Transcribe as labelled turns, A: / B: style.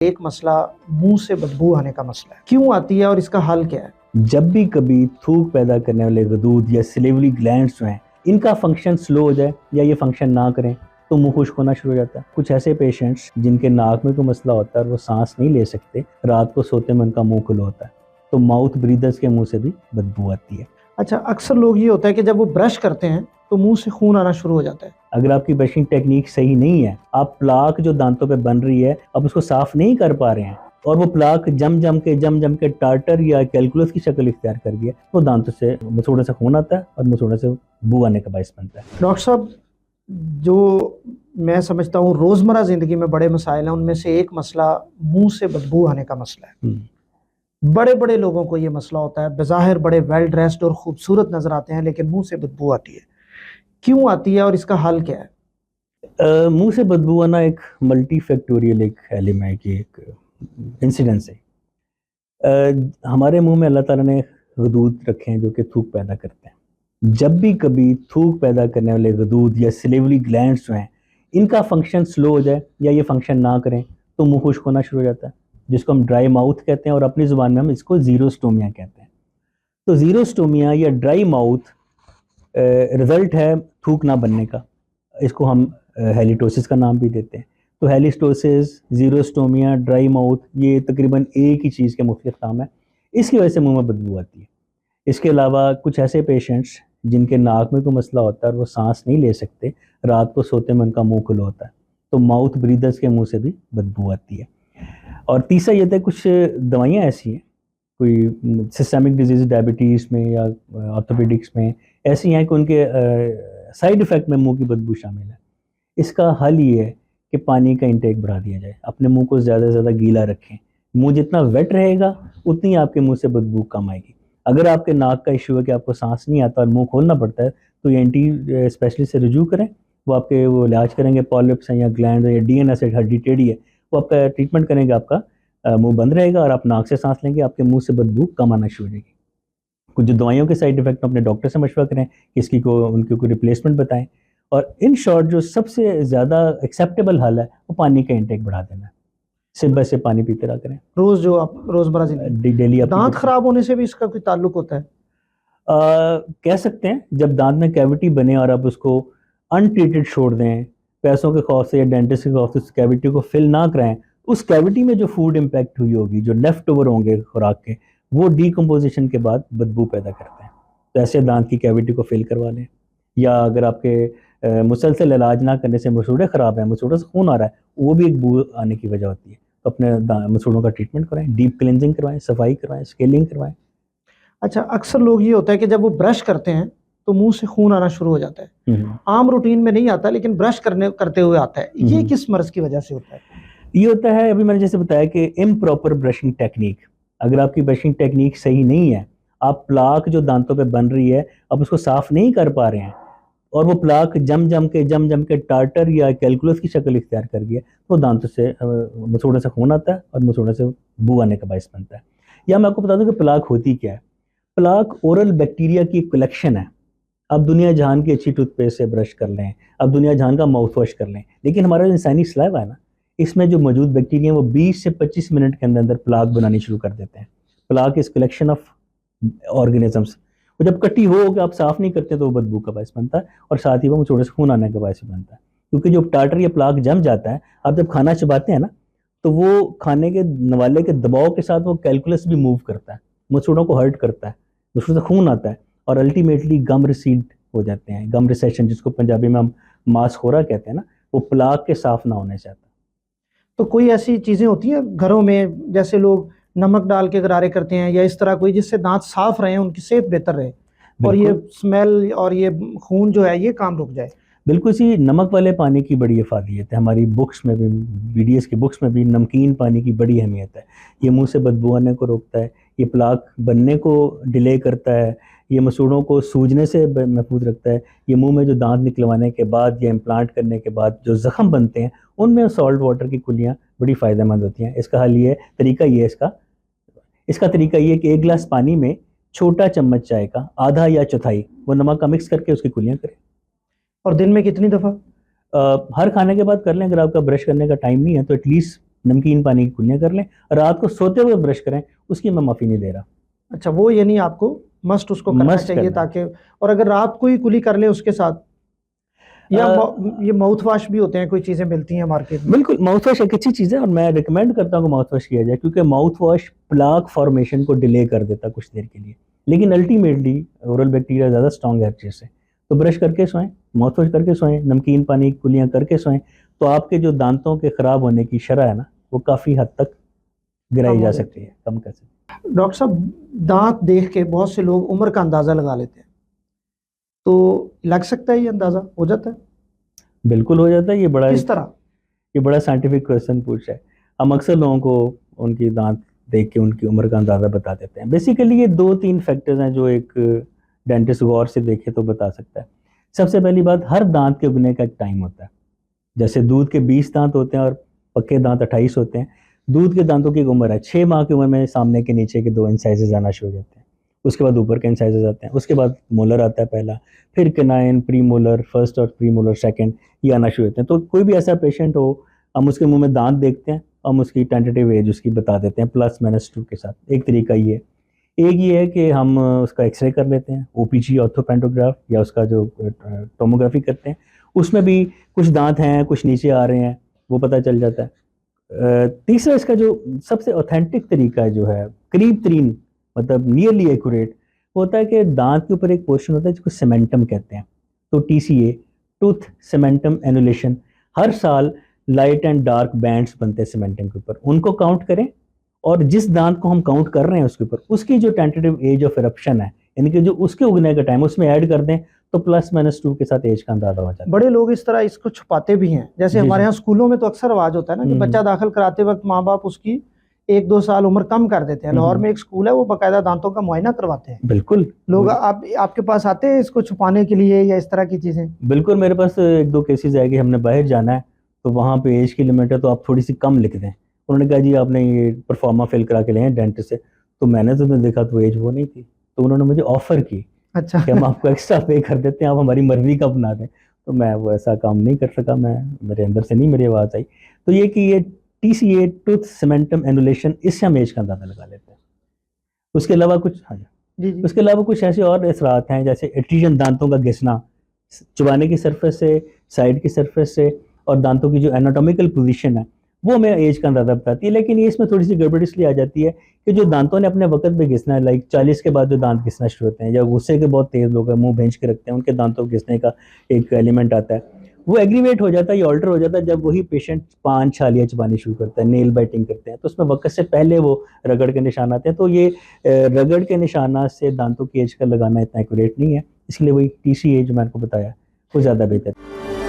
A: एक मसला मुंह से बदबू आने का मसला है। क्यों आती है और इसका हल क्या है?
B: जब भी कभी थूक पैदा करने वाले गदूद या सिलेवरी ग्लैंड्स जो हैं इनका फंक्शन स्लो हो जाए या ये फंक्शन ना करें तो मुंह खुश्क होना शुरू हो जाता है। कुछ ऐसे पेशेंट्स जिनके नाक में कोई मसला होता है और वो सांस नहीं ले सकते, रात को सोते में उनका मुंह खुला होता है, तो माउथ ब्रीदर्स के मुंह से भी बदबू आती है।
A: अच्छा, अक्सर लोग ये होता है कि जब वो ब्रश करते हैं तो मुंह से खून आना शुरू हो जाता है।
B: अगर आपकी ब्रशिंग टेक्निक सही नहीं है, आप प्लाक जो दांतों पे बन रही है अब उसको साफ नहीं कर पा रहे हैं और वो प्लाक जम जम के टार्टर या कैलकुलस की शक्ल इख्तियार कर गया, तो दांतों से मसूड़े से खून आता है और मसूड़े से बू आने का बायस बनता है।
A: डॉक्टर साहब, जो मैं समझता हूँ रोज़मर्रा ज़िंदगी में बड़े मसाइल हैं, उनमें से एक मसला मुंह से बदबू आने का मसला है। बड़े बड़े लोगों को ये मसला होता है, बज़ाहिर बड़े वेल ड्रेस्ड और खूबसूरत नज़र आते हैं, लेकिन मुंह से बदबू आती है। क्यों आती है और इसका हल क्या है?
B: मुंह से बदबू आना एक मल्टी फैक्टोरियल एक एलिमेंट की एक इंसिडेंस है। हमारे मुंह में अल्लाह ताला ने गदूद रखे हैं जो कि थूक पैदा करते हैं। जब भी कभी थूक पैदा करने वाले गदूद या सिलेवरी ग्लैंड्स जो हैं इनका फंक्शन स्लो हो जाए या ये फंक्शन ना करें तो मुंह खुश्क होना शुरू हो जाता है, जिसको हम ड्राई माउथ कहते हैं और अपनी ज़ुबान में हम इसको ज़ीरोस्टोमिया कहते हैं। तो ज़ीरोस्टोमिया या ड्राई माउथ रिज़ल्ट है थूक ना बनने का। इसको हम हेलिटोसिस का नाम भी देते हैं। तो हेलिटोसिस, ज़ीरोस्टोमिया, ड्राई माउथ, ये तकरीबन एक ही चीज़ के मुख्तलिफ नाम है। इसकी वजह से मुंह में बदबू आती है। इसके अलावा कुछ ऐसे पेशेंट्स जिनके नाक में कोई मसला होता है और वो सांस नहीं ले सकते, रात को सोते में उनका मुंह खुला होता है, तो माउथ ब्रीदर्स के मुंह से भी बदबू आती है। और तीसरा ये था, कुछ दवाइयाँ ऐसी हैं, कोई सिस्टमिक डिजीज़ डायबिटीज़ में या ऑर्थोपेडिक्स में ऐसी हैं कि उनके साइड इफ़ेक्ट में मुंह की बदबू शामिल है। इसका हल ये है कि पानी का इंटेक बढ़ा दिया जाए, अपने मुंह को ज़्यादा से ज़्यादा गीला रखें। मुंह जितना वेट रहेगा उतनी आपके मुंह से बदबू कम आएगी। अगर आपके नाक का इशू है कि आपको सांस नहीं आता और मुंह खोलना पड़ता है, तो ये एंटी स्पेशलिस्ट से रुजू करें। वो आपके वो इलाज करेंगे, पॉलिप्स हैं या ग्लैंड या डीएनएस हड्डी टेढ़ी है, वो आपका ट्रीटमेंट करेंगे, आपका मुंह बंद रहेगा और आप नाक से सांस लेंगे, आपके मुंह से बदबू कम आना शुरू हो जाएगी। कुछ जो दवाइयों के साइड इफेक्ट अपने डॉक्टर से मशवरा करें कि इसकी को उनकी कोई रिप्लेसमेंट बताएं। और इन शॉर्ट जो सबसे ज़्यादा एक्सेप्टेबल हल है वो पानी का इंटेक बढ़ा देना है। सिप बाय सिप पानी पीते रहा करें
A: रोज़ जो आप रोज़मर्रा ज़िंदगी
B: डेली।
A: दांत खराब होने से भी इसका कोई ताल्लुक होता है?
B: कह सकते हैं, जब दांत में कैविटी बने और आप उसको अनट्रीटेड छोड़ दें, पैसों के खौफ से या डेंटिस्ट के खौफ से उस कैविटी को फिल ना कराएं, उस कैविटी में जो फूड इम्पैक्ट हुई होगी, जो लेफ्ट ओवर होंगे खुराक के, वो डीकम्पोजिशन के बाद बदबू पैदा करते हैं। तो ऐसे दांत की कैविटी को फिल करवा लें। या अगर आपके मुसलसल इलाज ना करने से मसूड़े ख़राब हैं, मसूड़ों से खून आ रहा है, वो भी एक बू आने की वजह होती है। तो अपने मसूड़ों का ट्रीटमेंट करवाएं, डीप क्लिनजिंग करवाएं, सफाई करवाएं, स्केलिंग करवाएं।
A: अच्छा, अक्सर लोग ये होता है कि जब वो ब्रश करते हैं तो मुंह से खून आना शुरू हो जाता है। आम रूटीन में नहीं आता, लेकिन ब्रश करते हुए आता है। ये किस मर्ज की वजह से होता है?
B: ये होता है, अभी मैंने जैसे बताया कि इम्प्रॉपर ब्रशिंग टेक्निक। अगर आपकी ब्रशिंग टेक्निक सही नहीं है, आप प्लाक जो दांतों पे बन रही है अब उसको साफ नहीं कर पा रहे हैं और वो प्लाक जम जम के टार्टर या कैलकुलस की शक्ल इख्तियार कर गया, तो दांतों से मसूड़े से खून आता है और मसूड़े से बू आने का बायस बनता है। या मैं आपको बता दूं कि प्लाक होती क्या है। प्लाक ओरल बैक्टीरिया की एक कलेक्शन है। अब दुनिया जहान की अच्छी टूथपेस्ट से ब्रश कर लें, अब दुनिया जहान का माउथ वॉश कर लें, लेकिन हमारा जो इंसानी स्लाइवा है ना, इसमें जो मौजूद बैक्टीरिया वो 20 से 25 मिनट के अंदर अंदर प्लाक बनानी शुरू कर देते हैं। Plaque is collection of organisms. वो जब कटी हो कि आप साफ नहीं करते तो वो बदबू का बायस बनता है और साथ ही वो थोड़े से खून आने का बायस बनता है। क्योंकि जो टार्टर या प्लाक जम जाता है, आप जब खाना चबाते हैं ना, तो वो खाने के नवाले के दबाव के साथ वो कैलकुलस भी मूव करता है, मसूड़ों को हर्ट करता है, उसमें से खून आता है और अल्टीमेटली गम रिसीड हो जाते हैं। गम रिसेशन, जिसको पंजाबी में हम मांसखोरा कहते हैं ना, वो प्लाक के साफ ना होने से आता है।
A: तो कोई ऐसी चीज़ें होती हैं घरों में, जैसे लोग नमक डाल के गरारे करते हैं या इस तरह कोई, जिससे दांत साफ रहे, उनकी सेहत बेहतर रहे और ये स्मेल और ये खून जो है ये काम रुक जाए?
B: बिल्कुल सी, नमक वाले पानी की बड़ी अफादियत है। हमारी बुक्स में भी, बीडीएस की बुक्स में भी नमकीन पानी की बड़ी अहमियत है। ये मुंह से बदबू आने को रोकता है, ये प्लाक बनने को डिले करता है, ये मसूड़ों को सूजने से महफूज रखता है। ये मुंह में जो दांत निकलवाने के बाद या इम्प्लांट करने के बाद जो ज़ख़म बनते हैं, उनमें सॉल्ट वाटर की कुल्लियाँ बड़ी फ़ायदेमंद होती हैं। इसका हल ये तरीका ये इसका इसका तरीका ये कि 1 गिलास पानी में छोटा चम्मच चाय का आधा या चौथाई वो नमक का मिक्स करके उसकी कुल्लियाँ करें।
A: और दिन में कितनी दफ़ा?
B: हर खाने के बाद कर लें। अगर आपका ब्रश करने का टाइम नहीं है तो एटलीस्ट नमकीन पानी की कुल्लियाँ कर लें, रात को सोते हुए ब्रश करें, उसकी मैं माफ़ी नहीं दे रहा।
A: अच्छा, वो यानी आपको मस्ट उसको करना
B: मस्ट
A: चाहिए
B: करना
A: ताकि, और अगर रात को ही कुली कर ले उसके साथ, या ये माउथ वॉश भी होते हैं, कोई चीज़ें मिलती हैं मार्केट में।
B: बिल्कुल, माउथ वॉश एक अच्छी चीज़ है और मैं रिकमेंड करता हूँ कि माउथ वॉश किया जाए, क्योंकि माउथ वॉश प्लाक फॉर्मेशन को डिले कर देता है कुछ देर के लिए, लेकिन अल्टीमेटली ओरल बैक्टीरिया ज़्यादा स्ट्रॉन्ग है हर चीज़ से। तो ब्रश करके सोएं, माउथ वॉश करके सोएं, नमकीन पानी की कुल्लियाँ करके सोएं, तो आपके जो दांतों के ख़राब होने की शरह है ना, वो काफ़ी हद तक गिराई
A: कम
B: जा
A: हो
B: सकती है, कम कर सकती है।
A: डॉक्टर साहब, दांत देख के बहुत से लोग उम्र का अंदाज़ा लगा लेते हैं, तो लग सकता है, ये अंदाज़ा हो जाता है?
B: बिल्कुल हो जाता है।
A: किस तरह?
B: ये बड़ा साइंटिफिक क्वेश्चन पूछा है। हम अक्सर लोगों को उनकी दांत देख के उनकी उम्र का अंदाज़ा बता देते हैं। बेसिकली ये 2-3 फैक्टर्स हैं जो एक डेंटिस्ट गौर से देखे तो बता सकता है। सबसे पहली बात, हर दांत के उगने का एक टाइम होता है। जैसे दूध के 20 दांत होते हैं और पक्के दांत 28 होते हैं। दूध के दांतों की एक उम्र है, 6 माह की उम्र में सामने के नीचे के 2 इंसाइजेस आना शुरू हो जाते हैं। उसके बाद ऊपर के इंसाइजेस आते हैं, उसके बाद मोलर आता है पहला, फिर कैनाइन, प्री मोलर फर्स्ट और प्री मोलर सेकंड, ये आना शुरू होते हैं। तो कोई भी ऐसा पेशेंट हो, हम उसके मुंह में दांत देखते हैं, हम उसकी टेंटेटिव एज उसकी बता देते हैं +-2 के साथ। एक तरीका ये है। एक ये है कि हम उसका एक्सरे कर लेते हैं, ओपीजी ऑर्थोपेंटोग्राफ, या उसका जो टोमोग्राफी करते हैं, उसमें भी कुछ दांत हैं, कुछ नीचे आ रहे हैं, वो पता चल जाता है। तीसरा इसका जो सबसे ऑथेंटिक तरीका है, जो है करीब तरीन, मतलब नियरली एक्यूरेट, वो होता है कि दांत के ऊपर एक पोर्शन होता है जिसको सीमेंटम कहते हैं। तो TCA, टूथ सीमेंटम एनुलेशन, हर साल लाइट एंड डार्क बैंड्स बनते हैं सीमेंटम के ऊपर, उनको काउंट करें, और जिस दांत को हम काउंट कर रहे हैं उसके ऊपर उसकी जो टेंटेटिव एज ऑफ इरप्शन है, यानी कि जो उसके उगने का टाइम, उसमें ऐड कर दें, तो +-2 के साथ एज का अंदाजा हो जाता है।
A: बड़े लोग इस तरह इसको छुपाते भी हैं, जैसे
B: जी,
A: हमारे
B: जी।
A: यहाँ स्कूलों में तो अक्सर आवाज होता है ना कि बच्चा दाखिल कराते वक्त माँ बाप उसकी 1-2 साल उम्र कम कर देते हैं। लाहौर में एक स्कूल है, वो बाकायदा दांतों का मुआयना करवाते हैं।
B: बिल्कुल।
A: लोग आपके पास आते हैं इसको छुपाने के लिए, या इस तरह की चीजें?
B: बिल्कुल, मेरे पास 1-2 केसेस आए कि हमने बाहर जाना है, तो वहाँ पे एज की लिमिट है, तो आप थोड़ी सी कम लिख दें। उन्होंने कहा जी आपने ये परफॉर्मा फिल करा के ले हैं डेंटिस्ट से, तो मैंने तो देखा तो एज वो नहीं थी, तो उन्होंने मुझे ऑफर की
A: अच्छा।
B: कि हम आपको एक्स्ट्रा पे कर देते हैं, आप हमारी मर्जी का बना दें। तो मैं वो ऐसा काम नहीं कर सका, मेरे अंदर से नहीं मेरी आवाज़ आई। तो ये कि ये TCA, टूथ सीमेंटम एनुलेशन, इससे हम एज का अंदाजा लगा लेते हैं। उसके अलावा कुछ, हाँ जी,
A: जी।
B: उसके अलावा कुछ ऐसे और असरात हैं, जैसे एट्रीजन, दांतों का घिसना, चबाने की सरफेस से, साइड की सरफेस से, और दांतों की जो एनाटॉमिकल पोजीशन है, वो हमें एज का अंदाजा बताती है। लेकिन ये इसमें थोड़ी सी गड़बड़ इसलिए आ जाती है कि जो दांतों ने अपने वक्त पे घिसना है, लाइक 40 के बाद जो दांत घिसना शुरू होते हैं, या गुस्से के बहुत तेज लोग हैं, मुंह भेंच के रखते हैं, उनके दांतों को घिसने का एक एलिमेंट आता है, वो एग्रीवेट हो जाता है, ये ऑल्टर हो जाता है जब वही पेशेंट पान छालियाँ चबानी शुरू करता है, नेल बाइटिंग करते हैं, तो उसमें वक्त से पहले वो रगड़ के निशान आते हैं। तो ये रगड़ के निशाना से दांतों की एज का लगाना इतना एक्यूरेट नहीं है, इसलिए वही TCA जो मैंने आपको बताया वो ज़्यादा बेहतर है।